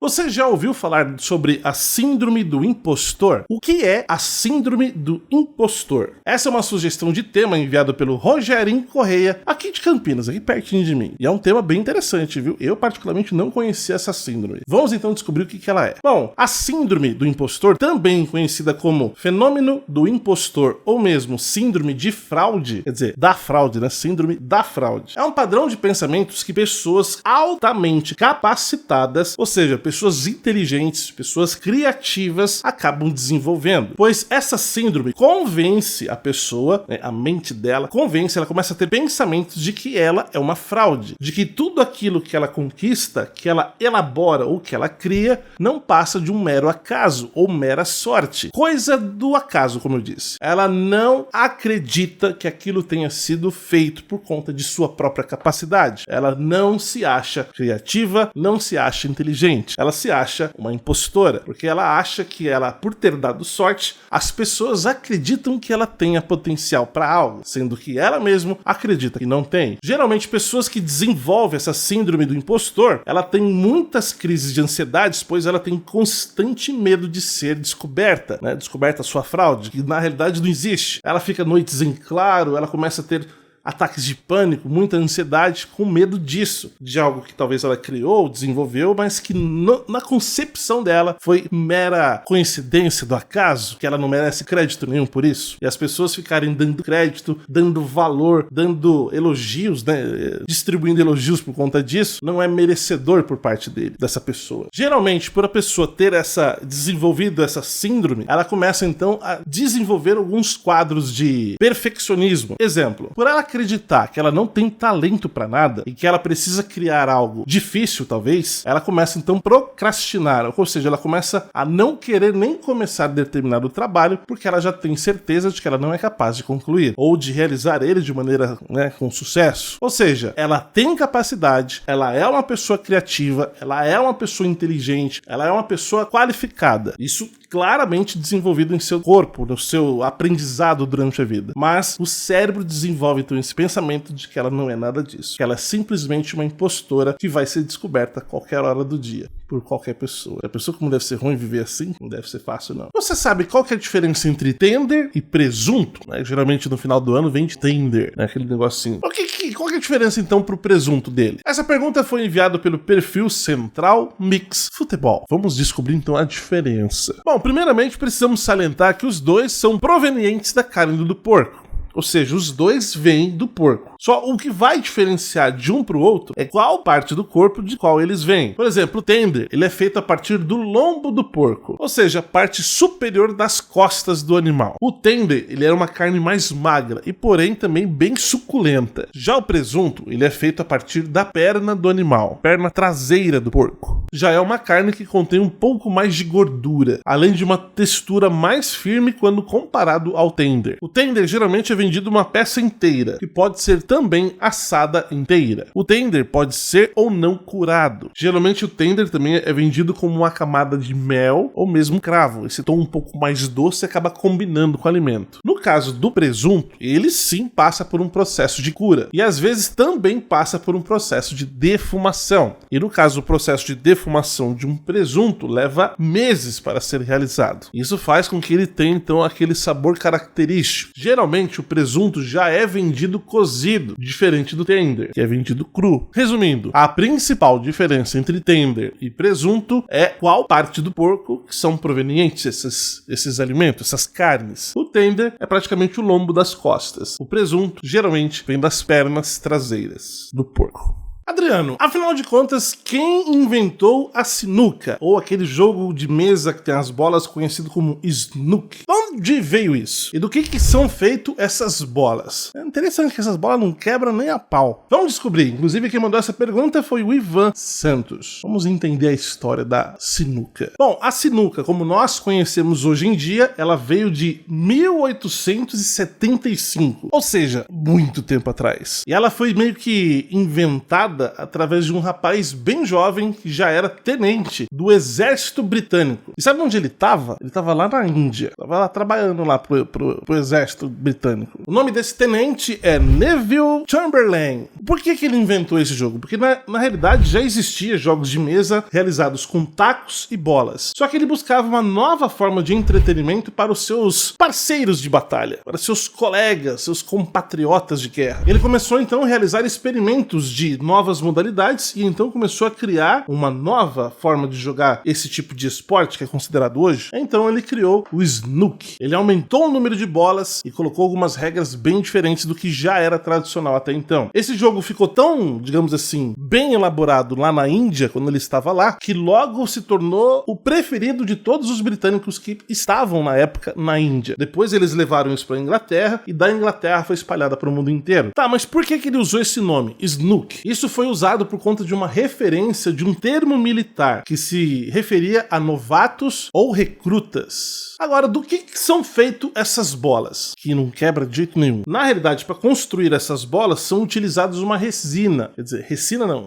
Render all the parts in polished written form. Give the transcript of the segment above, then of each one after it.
Você já ouviu falar sobre a síndrome do impostor? O que é a síndrome do impostor? Essa é uma sugestão de tema enviada pelo Rogerinho Correia, aqui de Campinas, aqui pertinho de mim. E é um tema bem interessante, viu? Eu particularmente não conhecia essa síndrome. Vamos então descobrir o que ela é. Bom, a síndrome do impostor, também conhecida como fenômeno do impostor ou mesmo síndrome de fraude, quer dizer, da fraude, né? Síndrome da fraude. É um padrão de pensamentos que pessoas altamente capacitadas, ou seja, pessoas inteligentes, pessoas criativas acabam desenvolvendo. Pois essa síndrome convence a pessoa, né, a mente dela, ela começa a ter pensamentos de que ela é uma fraude, de que tudo aquilo que ela conquista, que ela elabora ou que ela cria, não passa de um mero acaso ou mera sorte. Coisa do acaso, como eu disse. Ela não acredita que aquilo tenha sido feito por conta de sua própria capacidade. Ela não se acha criativa, não se acha inteligente. Ela se acha uma impostora, porque ela acha que ela, por ter dado sorte, as pessoas acreditam que ela tenha potencial para algo, sendo que ela mesma acredita que não tem. Geralmente, pessoas que desenvolvem essa síndrome do impostor, ela tem muitas crises de ansiedade, pois ela tem constante medo de ser descoberta, né? Descoberta a sua fraude, que na realidade não existe. Ela fica noites em claro, ela começa a ter ataques de pânico, muita ansiedade, com medo disso, de algo que talvez ela criou, desenvolveu, mas que na concepção dela foi mera coincidência do acaso, que ela não merece crédito nenhum por isso. E as pessoas ficarem dando crédito, dando valor, dando elogios, né, distribuindo elogios por conta disso, não é merecedor por parte dessa pessoa. Geralmente, por a pessoa ter desenvolvido essa síndrome, ela começa então a desenvolver alguns quadros de perfeccionismo. Exemplo, por ela acreditar que ela não tem talento pra nada e que ela precisa criar algo difícil, talvez, ela começa então a procrastinar, ou seja, ela começa a não querer nem começar determinado trabalho porque ela já tem certeza de que ela não é capaz de concluir ou de realizar ele de maneira, né, com sucesso. Ou seja, ela tem capacidade, ela é uma pessoa criativa, ela é uma pessoa inteligente, ela é uma pessoa qualificada. Isso claramente desenvolvido em seu corpo, no seu aprendizado durante a vida. Mas o cérebro desenvolve então esse pensamento de que ela não é nada disso, que ela é simplesmente uma impostora que vai ser descoberta a qualquer hora do dia, por qualquer pessoa. A pessoa, como deve ser ruim viver assim, não deve ser fácil não. Você sabe qual que é a diferença entre tender e presunto? Né? Geralmente no final do ano vem de tender, né? Aquele negocinho. Qual que é a diferença então pro presunto dele? Essa pergunta foi enviada pelo perfil Central Mix Futebol. Vamos descobrir então a diferença. Bom, primeiramente precisamos salientar que os dois são provenientes da carne do porco. Ou seja, os dois vêm do porco. Só o que vai diferenciar de um para o outro é qual parte do corpo de qual eles vêm. Por exemplo, o tender, ele é feito a partir do lombo do porco, ou seja, a parte superior das costas do animal. O tender, ele é uma carne mais magra e porém também bem suculenta. Já o presunto, ele é feito a partir da perna do animal, perna traseira do porco. Já é uma carne que contém um pouco mais de gordura, além de uma textura mais firme quando comparado ao tender. O tender geralmente é vendido uma peça inteira, que pode ser também assada inteira. O tender pode ser ou não curado. Geralmente o tender também é vendido como uma camada de mel ou mesmo cravo. Esse tom um pouco mais doce acaba combinando com o alimento. No caso do presunto, ele sim passa por um processo de cura e às vezes também passa por um processo de defumação. E no caso, o processo de defumação de um presunto leva meses para ser realizado. Isso faz com que ele tenha então aquele sabor característico. Geralmente o presunto já é vendido cozido, diferente do tender, que é vendido cru. Resumindo, a principal diferença entre tender e presunto é qual parte do porco que são provenientes esses alimentos, essas carnes. O tender é praticamente o lombo das costas. O presunto geralmente vem das pernas traseiras do porco. Adriano, afinal de contas, quem inventou a sinuca? Ou aquele jogo de mesa que tem as bolas conhecido como snook? Onde veio isso? E do que são feitas essas bolas? É interessante que essas bolas não quebram nem a pau. Vamos descobrir. Inclusive, quem mandou essa pergunta foi o Ivan Santos. Vamos entender a história da sinuca. Bom, a sinuca, como nós conhecemos hoje em dia, ela veio de 1875. Ou seja, muito tempo atrás. E ela foi meio que inventada através de um rapaz bem jovem que já era tenente do exército britânico. E sabe onde ele estava? Ele estava lá na Índia. Estava lá trabalhando lá pro exército britânico. O nome desse tenente é Neville Chamberlain. Por que ele inventou esse jogo? Porque na realidade já existia jogos de mesa realizados com tacos e bolas. Só que ele buscava uma nova forma de entretenimento para os seus parceiros de batalha, para seus colegas, seus compatriotas de guerra. Ele começou então a realizar experimentos de novas modalidades e então começou a criar uma nova forma de jogar esse tipo de esporte que é considerado hoje. Então ele criou o Snook. Ele aumentou o número de bolas e colocou algumas regras bem diferentes do que já era tradicional até então. Esse jogo ficou tão, digamos assim, bem elaborado lá na Índia, quando ele estava lá, que logo se tornou o preferido de todos os britânicos que estavam na época na Índia. Depois eles levaram isso para a Inglaterra e da Inglaterra foi espalhada para o mundo inteiro. Tá, mas por que ele usou esse nome, Snook? Isso foi usado por conta de uma referência de um termo militar que se referia a novatos ou recrutas. Agora, do que são feitas essas bolas? Que não quebra de jeito nenhum. Na realidade, para construir essas bolas são utilizadas uma resina. Quer dizer,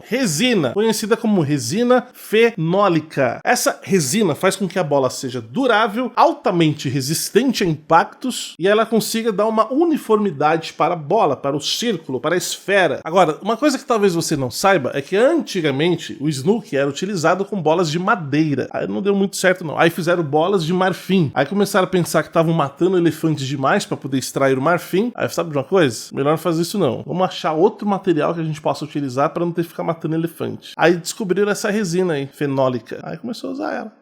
resina, conhecida como resina fenólica. Essa resina faz com que a bola seja durável, altamente resistente a impactos e ela consiga dar uma uniformidade para a bola, para o círculo, para a esfera. Agora, uma coisa que talvez você não saiba é que antigamente o Snook era utilizado com bolas de madeira. Aí não deu muito certo não. Aí fizeram bolas de marfim. Aí começaram a pensar que estavam matando elefantes demais para poder extrair o marfim. Aí sabe de uma coisa? Melhor não fazer isso não. Vamos achar outro material que a gente possa utilizar para não ter que ficar matando elefante. Aí descobriram essa resina aí, fenólica. Aí começou a usar ela.